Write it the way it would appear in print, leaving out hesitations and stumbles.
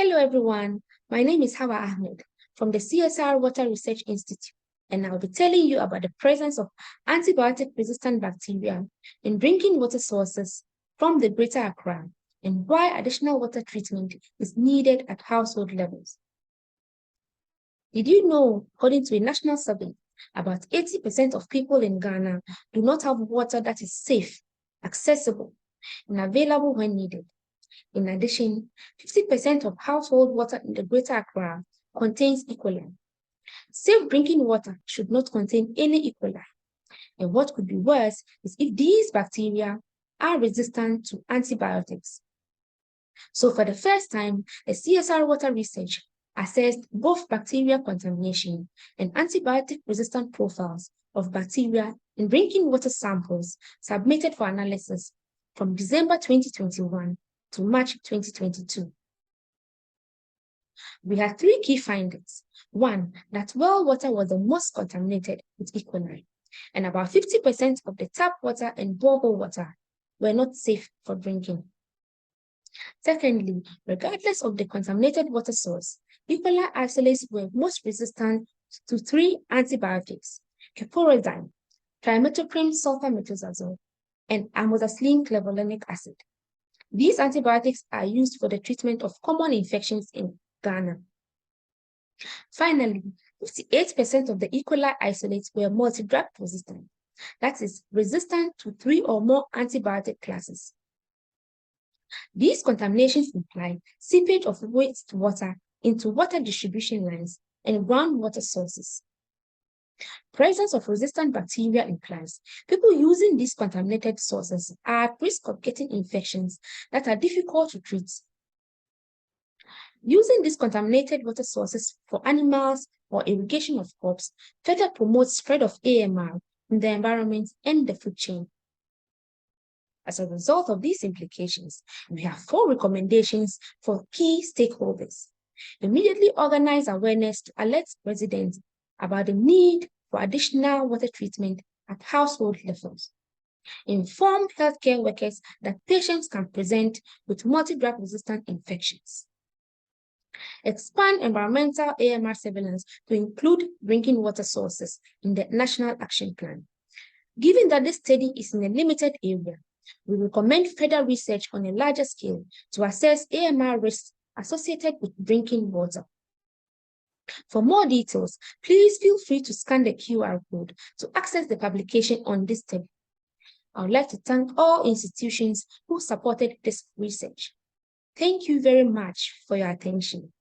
Hello everyone, my name is Hawa Ahmed from the CSR Water Research Institute, and I'll be telling you about the presence of antibiotic-resistant bacteria in drinking water sources from the Greater Accra and why additional water treatment is needed at household levels. Did you know, according to a national survey, about 80% of people in Ghana do not have water that is safe, accessible, and available when needed? In addition, 50% of household water in the Greater Accra contains E. coli. Safe drinking water should not contain any E. coli. And what could be worse is if these bacteria are resistant to antibiotics. So for the first time, the CSR water research assessed both bacteria contamination and antibiotic-resistant profiles of bacteria in drinking water samples submitted for analysis from December 2021 to March 2022. We had three key findings. One, that well water was the most contaminated with E. coli, and about 50% of the tap water and borehole water were not safe for drinking. Secondly, regardless of the contaminated water source, E. coli isolates were most resistant to three antibiotics: cefuroxime, trimethoprim sulfamethoxazole, and amoxicillin clavulanate acid. These antibiotics are used for the treatment of common infections in Ghana. Finally, 58% of the E. coli isolates were multidrug resistant, that is, resistant to 3 or more antibiotic classes. These contaminations imply seepage of wastewater into water distribution lines and groundwater sources. Presence of resistant bacteria implies people using these contaminated sources are at risk of getting infections that are difficult to treat. Using these contaminated water sources for animals or irrigation of crops further promotes spread of AMR in the environment and the food chain. As a result of these implications, we have 4 recommendations for key stakeholders. Immediately organize awareness to alert residents about the need for additional water treatment at household levels. Inform healthcare workers that patients can present with multidrug-resistant infections. Expand environmental AMR surveillance to include drinking water sources in the National Action Plan. Given that this study is in a limited area, we recommend further research on a larger scale to assess AMR risks associated with drinking water. For more details, please feel free to scan the QR code to access the publication on this study. I would like to thank all institutions who supported this research. Thank you very much for your attention.